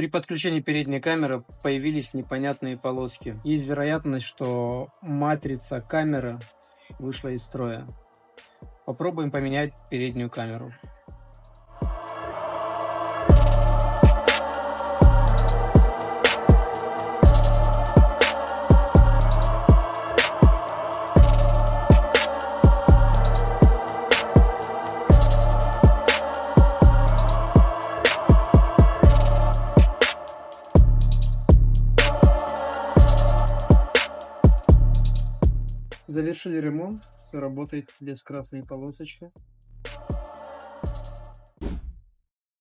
При подключении передней камеры появились непонятные полоски. Есть вероятность, что матрица камеры вышла из строя. Попробуем поменять переднюю камеру. Завершили ремонт, все работает без красной полосочки.